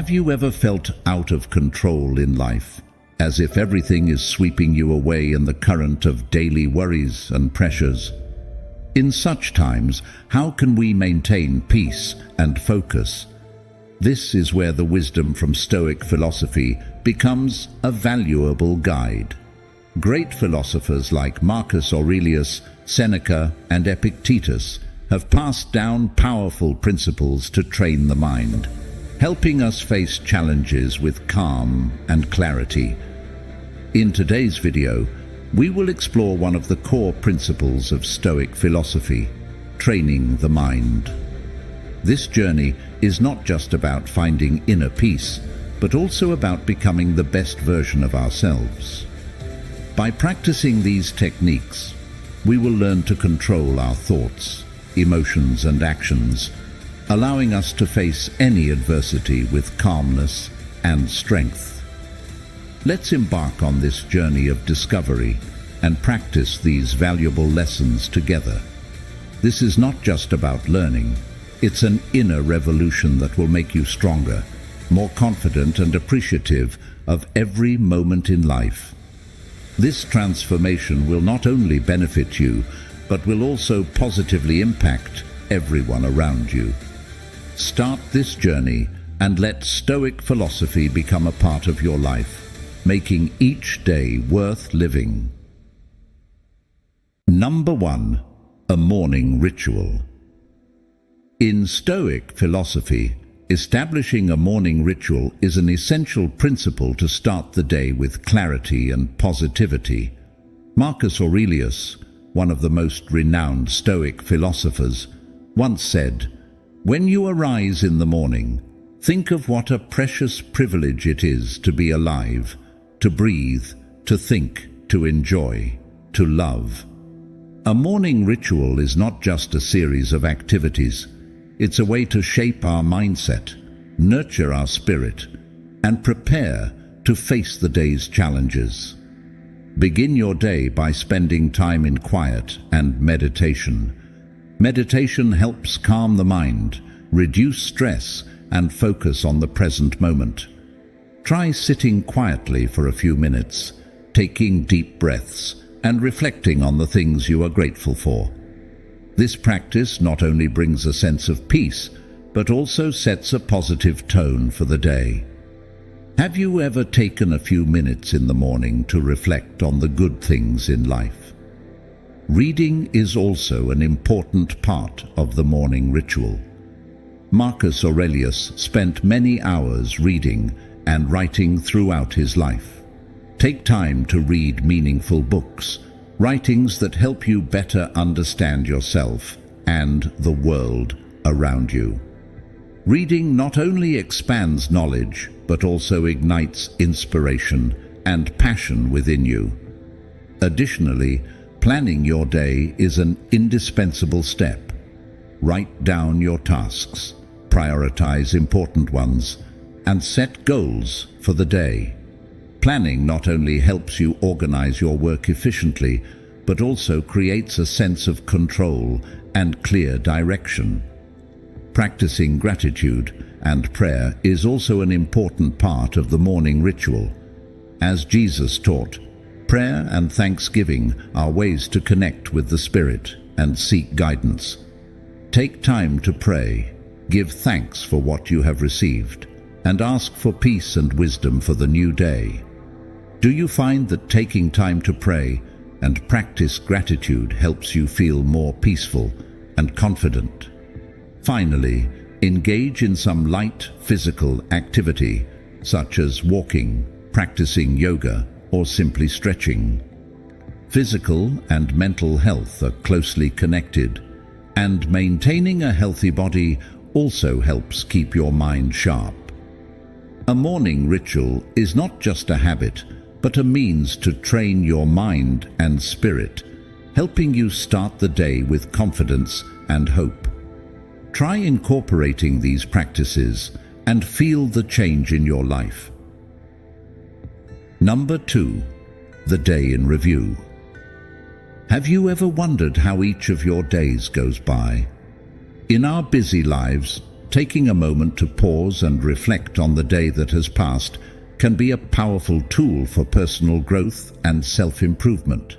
Have you ever felt out of control in life, as if everything is sweeping you away in the current of daily worries and pressures? In such times, how can we maintain peace and focus? This is where the wisdom from Stoic philosophy becomes a valuable guide. Great philosophers like Marcus Aurelius, Seneca, and Epictetus have passed down powerful principles to train the mind, helping us face challenges with calm and clarity. In today's video, we will explore one of the core principles of Stoic philosophy, training the mind. This journey is not just about finding inner peace, but also about becoming the best version of ourselves. By practicing these techniques, we will learn to control our thoughts, emotions, and actions, allowing us to face any adversity with calmness and strength. Let's embark on this journey of discovery and practice these valuable lessons together. This is not just about learning, it's an inner revolution that will make you stronger, more confident, and appreciative of every moment in life. This transformation will not only benefit you, but will also positively impact everyone around you. Start this journey and let Stoic philosophy become a part of your life, making each day worth living. Number 1. A morning ritual. In Stoic philosophy, establishing a morning ritual is an essential principle to start the day with clarity and positivity. Marcus Aurelius, one of the most renowned Stoic philosophers, once said, "When you arise in the morning, think of what a precious privilege it is to be alive, to breathe, to think, to enjoy, to love." A morning ritual is not just a series of activities. It's a way to shape our mindset, nurture our spirit, and prepare to face the day's challenges. Begin your day by spending time in quiet and meditation. Meditation helps calm the mind, reduce stress, and focus on the present moment. Try sitting quietly for a few minutes, taking deep breaths, and reflecting on the things you are grateful for. This practice not only brings a sense of peace, but also sets a positive tone for the day. Have you ever taken a few minutes in the morning to reflect on the good things in life? Reading is also an important part of the morning ritual. Marcus Aurelius spent many hours reading and writing throughout his life. Take time to read meaningful books, writings that help you better understand yourself and the world around you. Reading not only expands knowledge, but also ignites inspiration and passion within you. Additionally, planning your day is an indispensable step. Write down your tasks, prioritize important ones, and set goals for the day. Planning not only helps you organize your work efficiently, but also creates a sense of control and clear direction. Practicing gratitude and prayer is also an important part of the morning ritual. As Jesus taught, prayer and thanksgiving are ways to connect with the Spirit and seek guidance. Take time to pray, give thanks for what you have received, and ask for peace and wisdom for the new day. Do you find that taking time to pray and practice gratitude helps you feel more peaceful and confident? Finally, engage in some light physical activity, such as walking, practicing yoga, or simply stretching. Physical and mental health are closely connected, and maintaining a healthy body also helps keep your mind sharp. A morning ritual is not just a habit, but a means to train your mind and spirit, helping you start the day with confidence and hope. Try incorporating these practices and feel the change in your life. Number 2. The day in review. Have you ever wondered how each of your days goes by? In our busy lives, taking a moment to pause and reflect on the day that has passed can be a powerful tool for personal growth and self-improvement.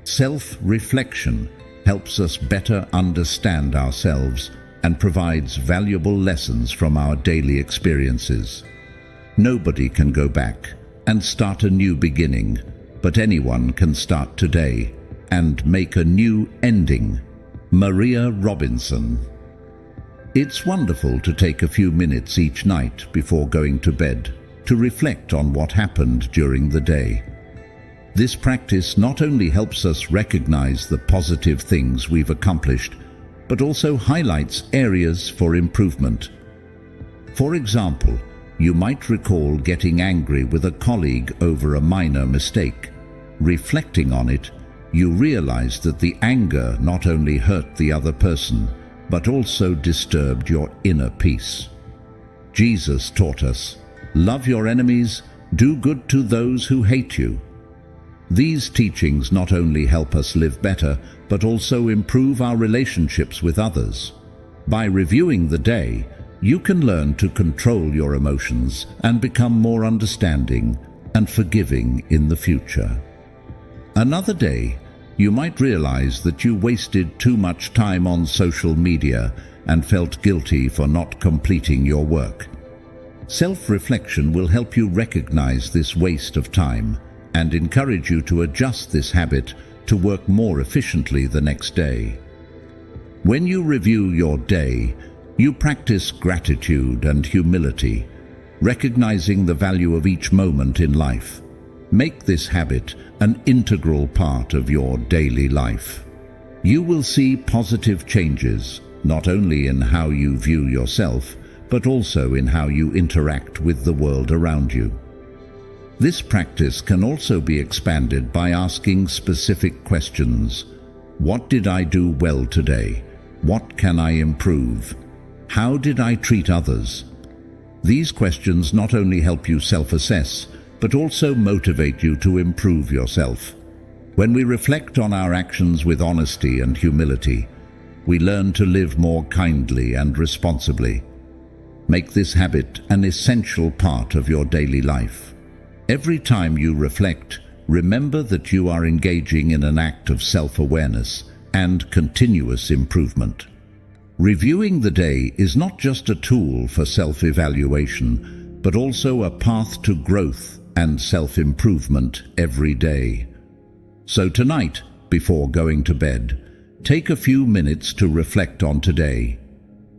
Self-reflection helps us better understand ourselves and provides valuable lessons from our daily experiences. Nobody can go back and start a new beginning, but anyone can start today and make a new ending. Maria Robinson. It's wonderful to take a few minutes each night before going to bed to reflect on what happened during the day. This practice not only helps us recognize the positive things we've accomplished, but also highlights areas for improvement. For example, you might recall getting angry with a colleague over a minor mistake. Reflecting on it, you realize that the anger not only hurt the other person, but also disturbed your inner peace. Jesus taught us, "Love your enemies, do good to those who hate you." These teachings not only help us live better, but also improve our relationships with others. By reviewing the day, you can learn to control your emotions and become more understanding and forgiving in the future. Another day, you might realize that you wasted too much time on social media and felt guilty for not completing your work. Self-reflection will help you recognize this waste of time and encourage you to adjust this habit to work more efficiently the next day. When you review your day, you practice gratitude and humility, recognizing the value of each moment in life. Make this habit an integral part of your daily life. You will see positive changes, not only in how you view yourself, but also in how you interact with the world around you. This practice can also be expanded by asking specific questions. What did I do well today? What can I improve? How did I treat others? These questions not only help you self-assess, but also motivate you to improve yourself. When we reflect on our actions with honesty and humility, we learn to live more kindly and responsibly. Make this habit an essential part of your daily life. Every time you reflect, remember that you are engaging in an act of self-awareness and continuous improvement. Reviewing the day is not just a tool for self-evaluation, but also a path to growth and self-improvement every day. So tonight, before going to bed, take a few minutes to reflect on today.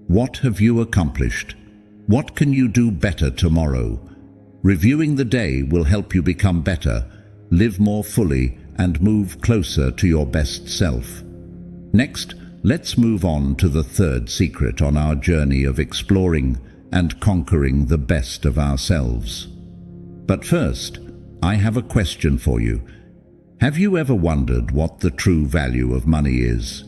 What have you accomplished? What can you do better tomorrow? Reviewing the day will help you become better, live more fully, and move closer to your best self. Next, let's move on to the third secret on our journey of exploring and conquering the best of ourselves. But first, I have a question for you. Have you ever wondered what the true value of money is?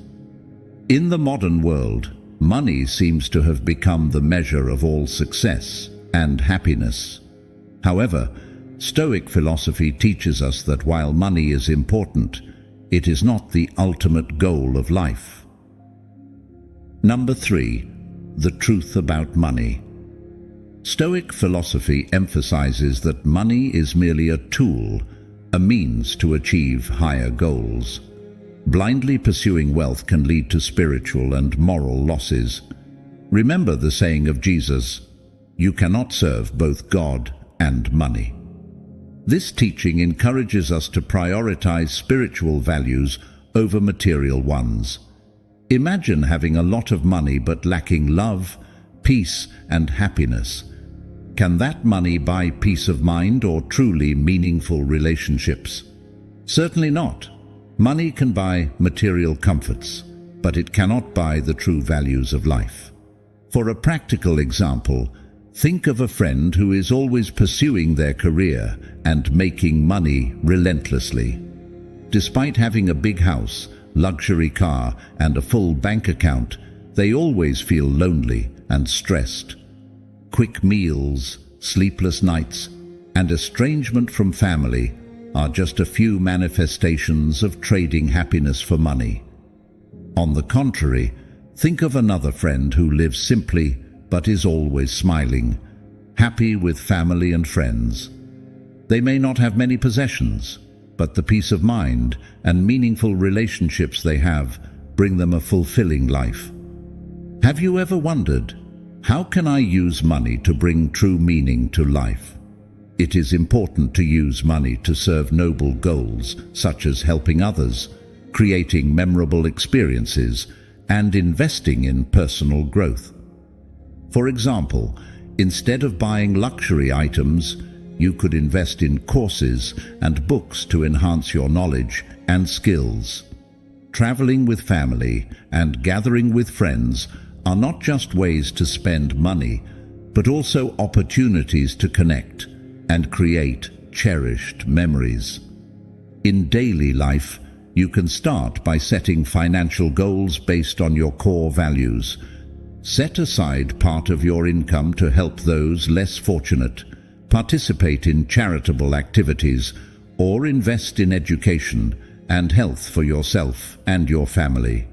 In the modern world, money seems to have become the measure of all success and happiness. However, Stoic philosophy teaches us that while money is important, it is not the ultimate goal of life. Number 3, the truth about money. Stoic philosophy emphasizes that money is merely a tool, a means to achieve higher goals. Blindly pursuing wealth can lead to spiritual and moral losses. Remember the saying of Jesus, "You cannot serve both God and money." This teaching encourages us to prioritize spiritual values over material ones. Imagine having a lot of money but lacking love, peace, and happiness. Can that money buy peace of mind or truly meaningful relationships? Certainly not. Money can buy material comforts, but it cannot buy the true values of life. For a practical example, think of a friend who is always pursuing their career and making money relentlessly. Despite having a big house, luxury car, and a full bank account, they always feel lonely and stressed. Quick meals, sleepless nights, and estrangement from family are just a few manifestations of trading happiness for money. On the contrary, think of another friend who lives simply but is always smiling, happy with family and friends. They may not have many possessions, but the peace of mind and meaningful relationships they have bring them a fulfilling life. Have you ever wondered, how can I use money to bring true meaning to life? It is important to use money to serve noble goals such as helping others, creating memorable experiences, and investing in personal growth. For example, instead of buying luxury items, you could invest in courses and books to enhance your knowledge and skills. Traveling with family and gathering with friends are not just ways to spend money, but also opportunities to connect and create cherished memories. In daily life, you can start by setting financial goals based on your core values. Set aside part of your income to help those less fortunate, participate in charitable activities, or invest in education and health for yourself and your family.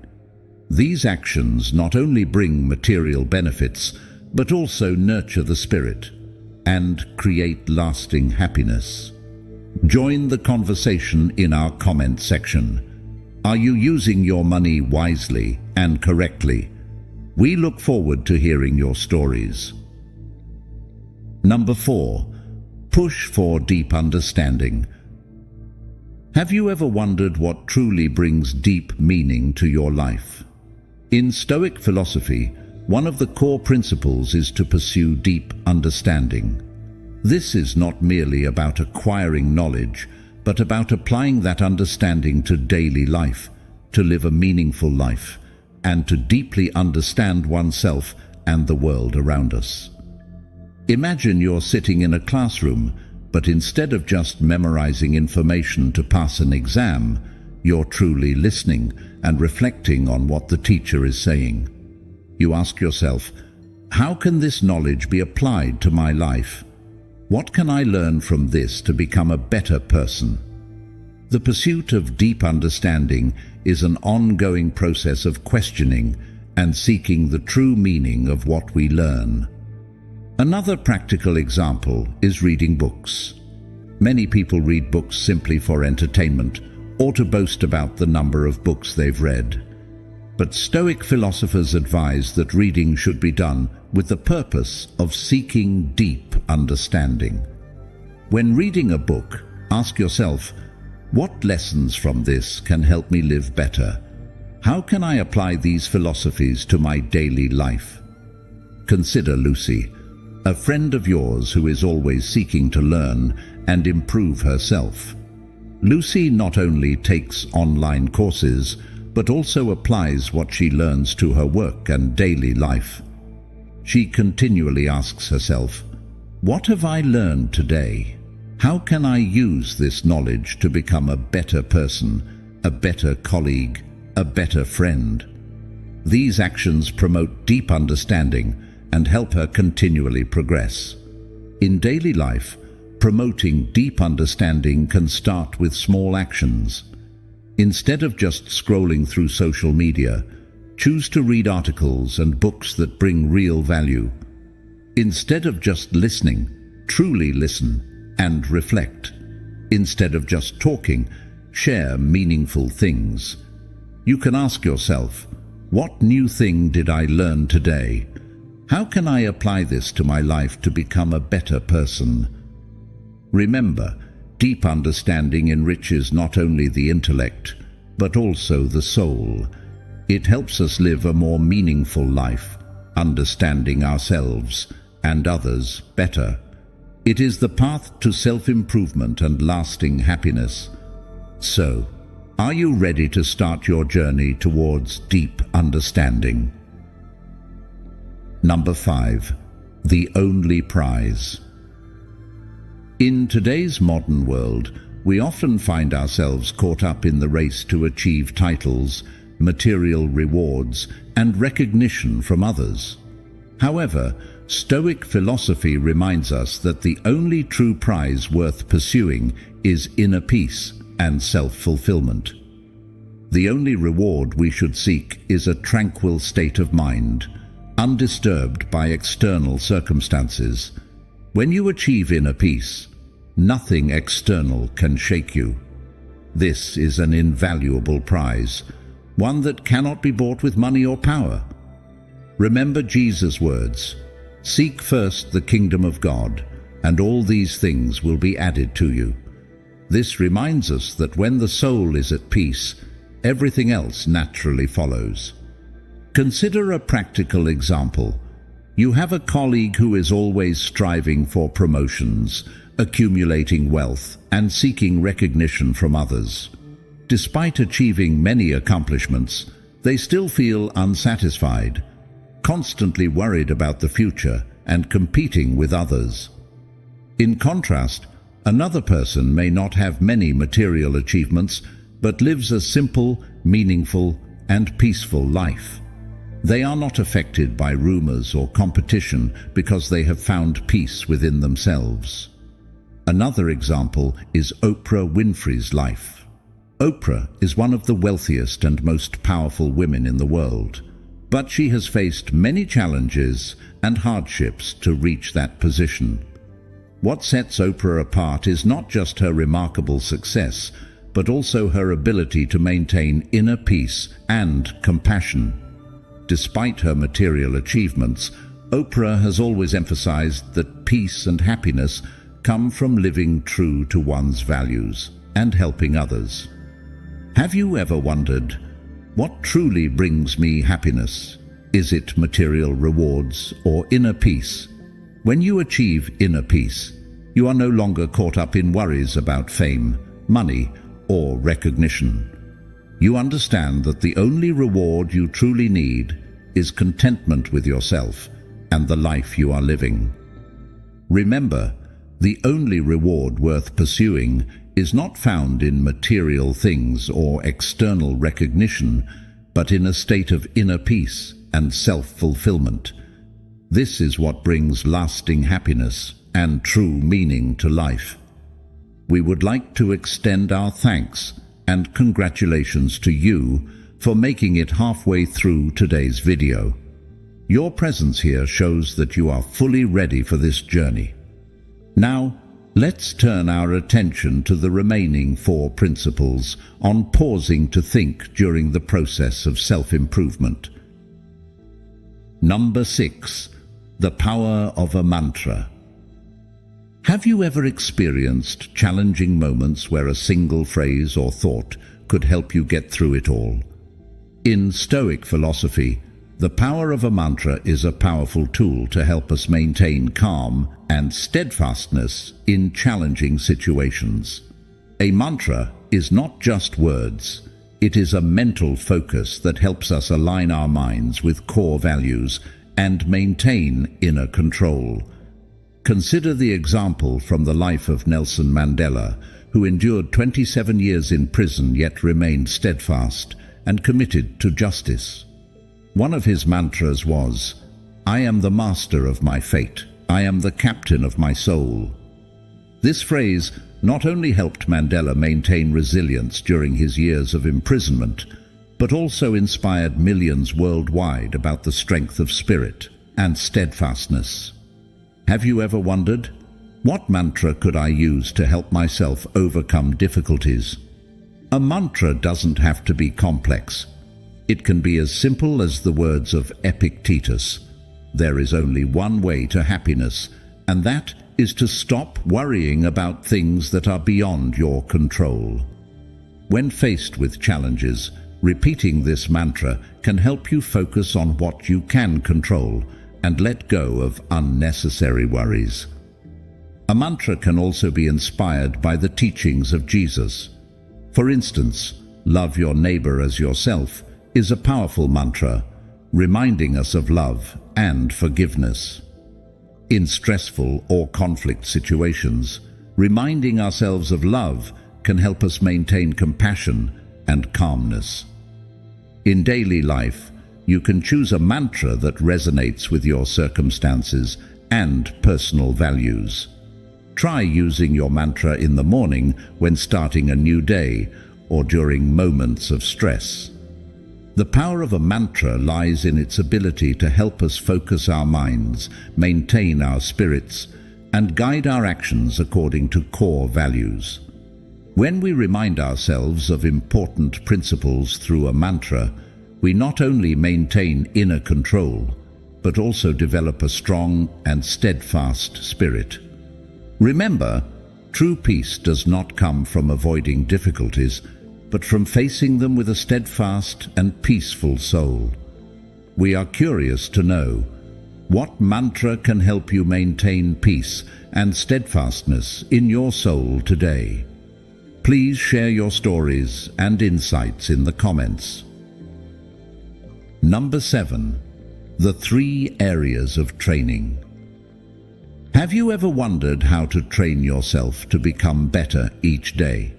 These actions not only bring material benefits, but also nurture the spirit and create lasting happiness. Join the conversation in our comment section. Are you using your money wisely and correctly? We look forward to hearing your stories. Number 4. Push for deep understanding. Have you ever wondered what truly brings deep meaning to your life? In Stoic philosophy, one of the core principles is to pursue deep understanding. This is not merely about acquiring knowledge, but about applying that understanding to daily life, to live a meaningful life, and to deeply understand oneself and the world around us. Imagine you're sitting in a classroom, but instead of just memorizing information to pass an exam, you're truly listening and reflecting on what the teacher is saying. You ask yourself, how can this knowledge be applied to my life? What can I learn from this to become a better person? The pursuit of deep understanding is an ongoing process of questioning and seeking the true meaning of what we learn. Another practical example is reading books. Many people read books simply for entertainment or to boast about the number of books they've read. But Stoic philosophers advise that reading should be done with the purpose of seeking deep understanding. When reading a book, ask yourself, what lessons from this can help me live better? How can I apply these philosophies to my daily life? Consider Lucy, a friend of yours who is always seeking to learn and improve herself. Lucy not only takes online courses, but also applies what she learns to her work and daily life. She continually asks herself, what have I learned today? How can I use this knowledge to become a better person, a better colleague, a better friend? These actions promote deep understanding and help her continually progress. In daily life, promoting deep understanding can start with small actions. Instead of just scrolling through social media, choose to read articles and books that bring real value. Instead of just listening, truly listen and reflect. Instead of just talking, share meaningful things. You can ask yourself, what new thing did I learn today? How can I apply this to my life to become a better person? Remember, deep understanding enriches not only the intellect, but also the soul. It helps us live a more meaningful life, understanding ourselves and others better. It is the path to self-improvement and lasting happiness. So, are you ready to start your journey towards deep understanding? Number 5. The only prize. In today's modern world, we often find ourselves caught up in the race to achieve titles, material rewards, and recognition from others. However, Stoic philosophy reminds us that the only true prize worth pursuing is inner peace and self-fulfillment. The only reward we should seek is a tranquil state of mind, undisturbed by external circumstances. When you achieve inner peace, nothing external can shake you. This is an invaluable prize, one that cannot be bought with money or power. Remember Jesus' words, "Seek first the kingdom of God, and all these things will be added to you." This reminds us that when the soul is at peace, everything else naturally follows. Consider a practical example. You have a colleague who is always striving for promotions, accumulating wealth, and seeking recognition from others. Despite achieving many accomplishments, they still feel unsatisfied, constantly worried about the future and competing with others. In contrast, another person may not have many material achievements, but lives a simple, meaningful, and peaceful life. They are not affected by rumors or competition because they have found peace within themselves. Another example is Oprah Winfrey's life. Oprah is one of the wealthiest and most powerful women in the world, but she has faced many challenges and hardships to reach that position. What sets Oprah apart is not just her remarkable success, but also her ability to maintain inner peace and compassion. Despite her material achievements, Oprah has always emphasized that peace and happiness come from living true to one's values and helping others. Have you ever wondered, what truly brings me happiness? Is it material rewards or inner peace? When you achieve inner peace, you are no longer caught up in worries about fame, money, or recognition. You understand that the only reward you truly need is contentment with yourself and the life you are living. Remember, the only reward worth pursuing is not found in material things or external recognition, but in a state of inner peace and self-fulfillment. This is what brings lasting happiness and true meaning to life. We would like to extend our thanks and congratulations to you for making it halfway through today's video. Your presence here shows that you are fully ready for this journey. Now, let's turn our attention to the remaining 4 principles on pausing to think during the process of self-improvement. Number 6. The power of a mantra. Have you ever experienced challenging moments where a single phrase or thought could help you get through it all? In Stoic philosophy, the power of a mantra is a powerful tool to help us maintain calm and steadfastness in challenging situations. A mantra is not just words. It is a mental focus that helps us align our minds with core values and maintain inner control. Consider the example from the life of Nelson Mandela, who endured 27 years in prison yet remained steadfast and committed to justice. One of his mantras was, "I am the master of my fate. I am the captain of my soul." This phrase not only helped Mandela maintain resilience during his years of imprisonment, but also inspired millions worldwide about the strength of spirit and steadfastness. Have you ever wondered, what mantra could I use to help myself overcome difficulties? A mantra doesn't have to be complex. It can be as simple as the words of Epictetus, "There is only one way to happiness, and that is to stop worrying about things that are beyond your control." When faced with challenges, repeating this mantra can help you focus on what you can control and let go of unnecessary worries. A mantra can also be inspired by the teachings of Jesus. For instance, "Love your neighbor as yourself" is a powerful mantra, reminding us of love and forgiveness. In stressful or conflict situations, reminding ourselves of love can help us maintain compassion and calmness. In daily life, you can choose a mantra that resonates with your circumstances and personal values. Try using your mantra in the morning when starting a new day or during moments of stress. The power of a mantra lies in its ability to help us focus our minds, maintain our spirits, and guide our actions according to core values. When we remind ourselves of important principles through a mantra, we not only maintain inner control, but also develop a strong and steadfast spirit. Remember, true peace does not come from avoiding difficulties, but from facing them with a steadfast and peaceful soul. We are curious to know, what mantra can help you maintain peace and steadfastness in your soul today? Please share your stories and insights in the comments. Number 7. The 3 areas of training. Have you ever wondered how to train yourself to become better each day?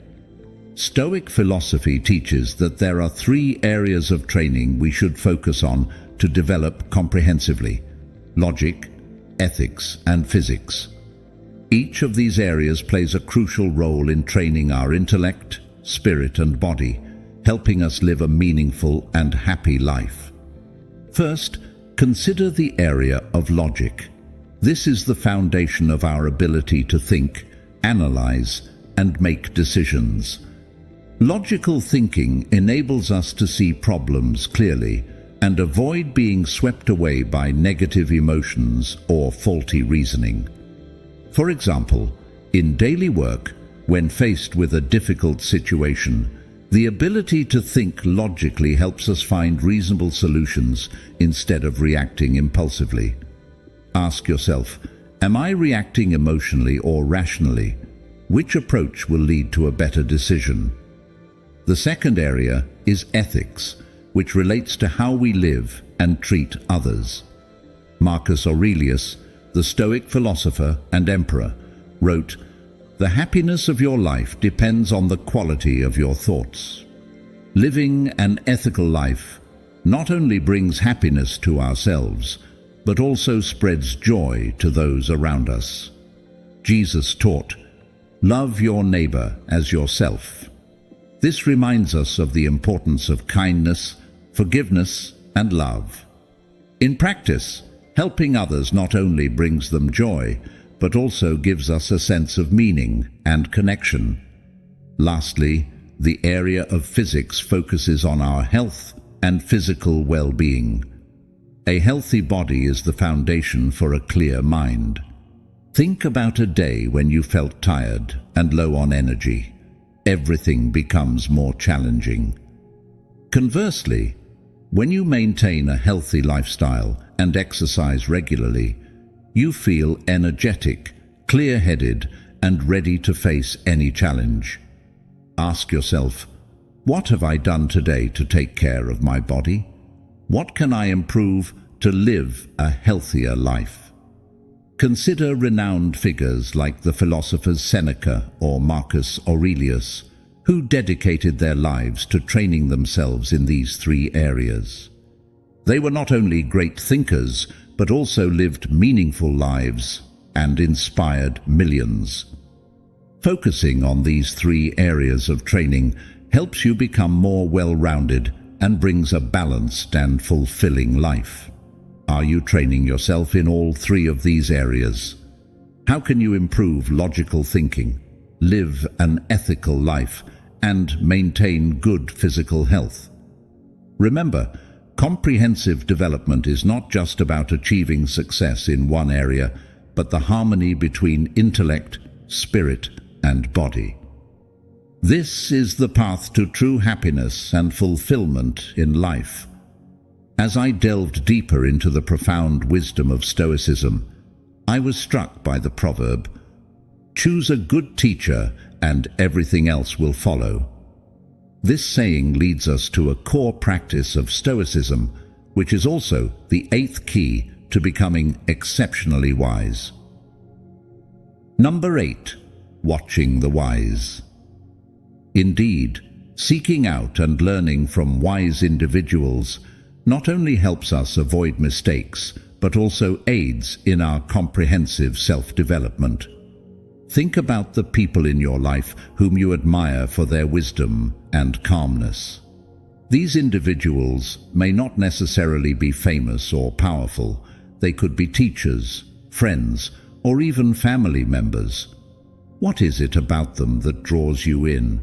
Stoic philosophy teaches that there are 3 areas of training we should focus on to develop comprehensively: logic, ethics, and physics. Each of these areas plays a crucial role in training our intellect, spirit, and body, helping us live a meaningful and happy life. First, consider the area of logic. This is the foundation of our ability to think, analyze, and make decisions. Logical thinking enables us to see problems clearly and avoid being swept away by negative emotions or faulty reasoning. For example, in daily work, when faced with a difficult situation, the ability to think logically helps us find reasonable solutions instead of reacting impulsively. Ask yourself, am I reacting emotionally or rationally? Which approach will lead to a better decision? The second area is ethics, which relates to how we live and treat others. Marcus Aurelius, the Stoic philosopher and emperor, wrote, "The happiness of your life depends on the quality of your thoughts." Living an ethical life not only brings happiness to ourselves, but also spreads joy to those around us. Jesus taught, "Love your neighbor as yourself." This reminds us of the importance of kindness, forgiveness, and love. In practice, helping others not only brings them joy, but also gives us a sense of meaning and connection. Lastly, the area of physics focuses on our health and physical well-being. A healthy body is the foundation for a clear mind. Think about a day when you felt tired and low on energy. Everything becomes more challenging. Conversely, when you maintain a healthy lifestyle and exercise regularly, you feel energetic, clear-headed, and ready to face any challenge. Ask yourself, what have I done today to take care of my body? What can I improve to live a healthier life? Consider renowned figures like the philosophers Seneca or Marcus Aurelius, who dedicated their lives to training themselves in these 3 areas. They were not only great thinkers, but also lived meaningful lives and inspired millions. Focusing on these 3 areas of training helps you become more well-rounded and brings a balanced and fulfilling life. Are you training yourself in all 3 of these areas? How can you improve logical thinking, live an ethical life, and maintain good physical health? Remember, comprehensive development is not just about achieving success in one area, but the harmony between intellect, spirit, and body. This is the path to true happiness and fulfillment in life. As I delved deeper into the profound wisdom of Stoicism, I was struck by the proverb, "Choose a good teacher and everything else will follow." This saying leads us to a core practice of Stoicism, which is also the 8th key to becoming exceptionally wise. Number 8. Watching the wise. Indeed, seeking out and learning from wise individuals not only helps us avoid mistakes, but also aids in our comprehensive self-development. Think about the people in your life whom you admire for their wisdom and calmness. These individuals may not necessarily be famous or powerful. They could be teachers, friends, or even family members. What is it about them that draws you in?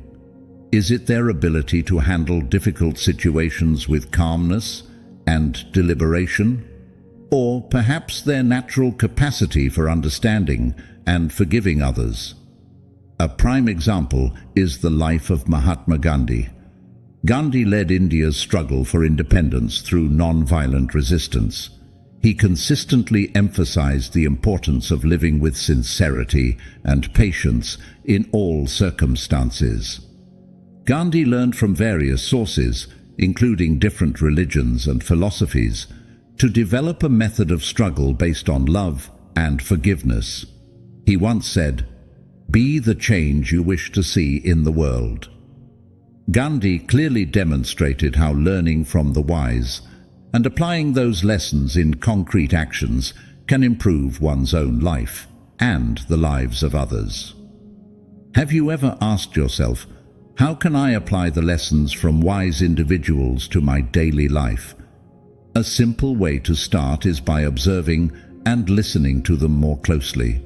Is it their ability to handle difficult situations with calmness and deliberation? Or perhaps their natural capacity for understanding and forgiving others? A prime example is the life of Mahatma Gandhi. Gandhi led India's struggle for independence through non-violent resistance. He consistently emphasized the importance of living with sincerity and patience in all circumstances. Gandhi learned from various sources, including different religions and philosophies, to develop a method of struggle based on love and forgiveness. He once said, "Be the change you wish to see in the world." Gandhi clearly demonstrated how learning from the wise and applying those lessons in concrete actions can improve one's own life and the lives of others. Have you ever asked yourself, how can I apply the lessons from wise individuals to my daily life? A simple way to start is by observing and listening to them more closely.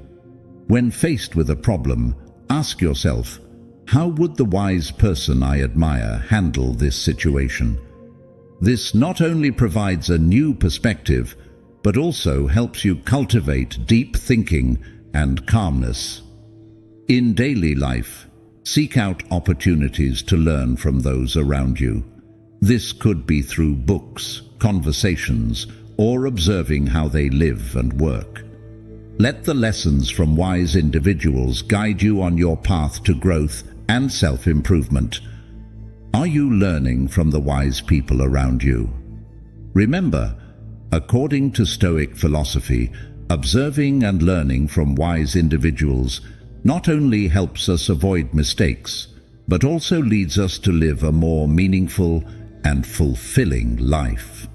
When faced with a problem, ask yourself, how would the wise person I admire handle this situation? This not only provides a new perspective, but also helps you cultivate deep thinking and calmness. In daily life, seek out opportunities to learn from those around you. This could be through books, conversations, or observing how they live and work. Let the lessons from wise individuals guide you on your path to growth and self-improvement. Are you learning from the wise people around you? Remember, according to Stoic philosophy, observing and learning from wise individuals not only helps us avoid mistakes, but also leads us to live a more meaningful and fulfilling life.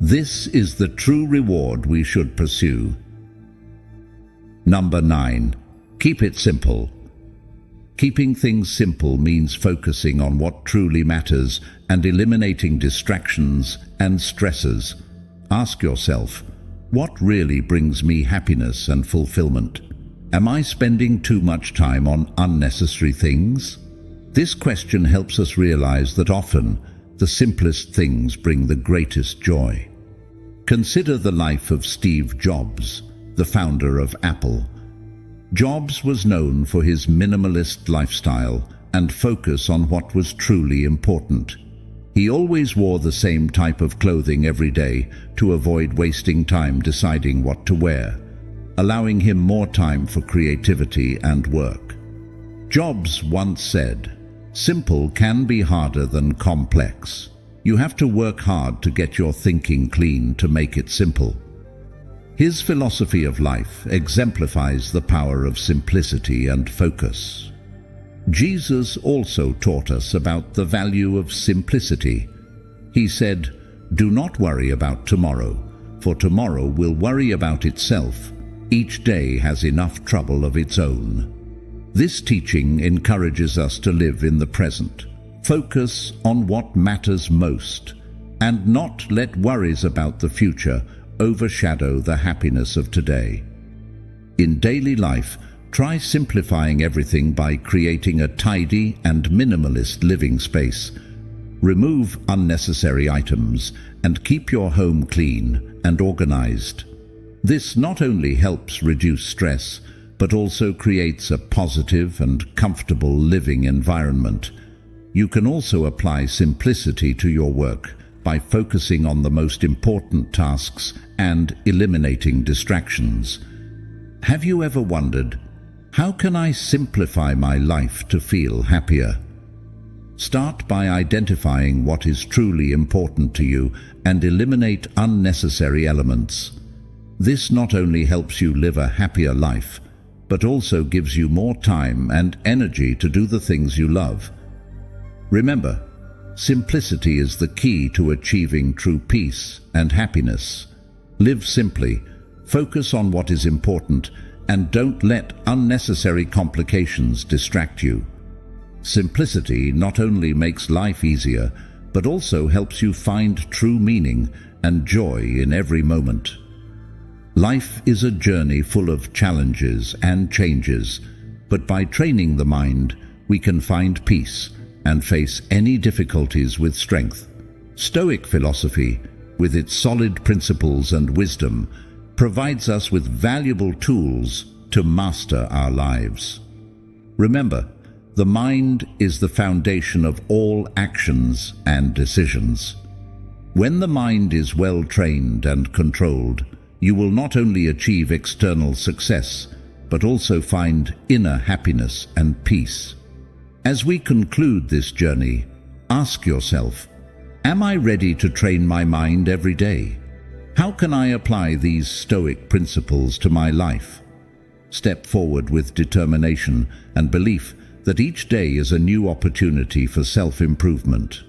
This is the true reward we should pursue. Number 9. Keep it simple. Keeping things simple means focusing on what truly matters and eliminating distractions and stresses. Ask yourself, what really brings me happiness and fulfillment? Am I spending too much time on unnecessary things? This question helps us realize that often the simplest things bring the greatest joy. Consider the life of Steve Jobs, the founder of Apple. Jobs was known for his minimalist lifestyle and focus on what was truly important. He always wore the same type of clothing every day to avoid wasting time deciding what to wear, allowing him more time for creativity and work. Jobs once said, "Simple can be harder than complex. You have to work hard to get your thinking clean to make it simple." His philosophy of life exemplifies the power of simplicity and focus. Jesus also taught us about the value of simplicity. He said, "Do not worry about tomorrow, for tomorrow will worry about itself. Each day has enough trouble of its own." This teaching encourages us to live in the present, focus on what matters most, and not let worries about the future overshadow the happiness of today. In daily life, try simplifying everything by creating a tidy and minimalist living space. Remove unnecessary items and keep your home clean and organized. This not only helps reduce stress, but also creates a positive and comfortable living environment. You can also apply simplicity to your work by focusing on the most important tasks and eliminating distractions. Have you ever wondered, how can I simplify my life to feel happier? Start by identifying what is truly important to you and eliminate unnecessary elements. This not only helps you live a happier life, but also gives you more time and energy to do the things you love. Remember, simplicity is the key to achieving true peace and happiness. Live simply, focus on what is important, and don't let unnecessary complications distract you. Simplicity not only makes life easier, but also helps you find true meaning and joy in every moment. Life is a journey full of challenges and changes, but by training the mind, we can find peace and face any difficulties with strength. Stoic philosophy, with its solid principles and wisdom, provides us with valuable tools to master our lives. Remember, the mind is the foundation of all actions and decisions. When the mind is well trained and controlled, you will not only achieve external success, but also find inner happiness and peace. As we conclude this journey, ask yourself, am I ready to train my mind every day? How can I apply these Stoic principles to my life? Step forward with determination and belief that each day is a new opportunity for self-improvement.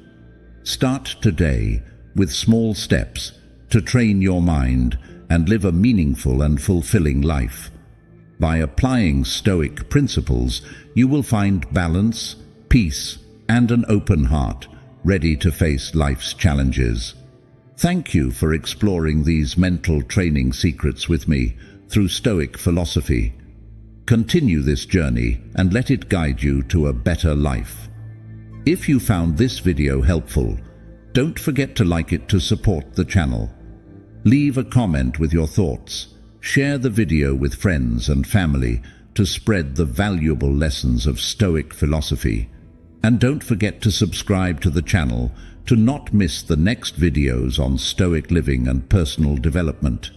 Start today with small steps to train your mind and live a meaningful and fulfilling life. By applying Stoic principles, you will find balance, peace, and an open heart, ready to face life's challenges. Thank you for exploring these mental training secrets with me through Stoic philosophy. Continue this journey and let it guide you to a better life. If you found this video helpful, don't forget to like it to support the channel. Leave a comment with your thoughts. Share the video with friends and family to spread the valuable lessons of Stoic philosophy. And don't forget to subscribe to the channel to not miss the next videos on Stoic living and personal development.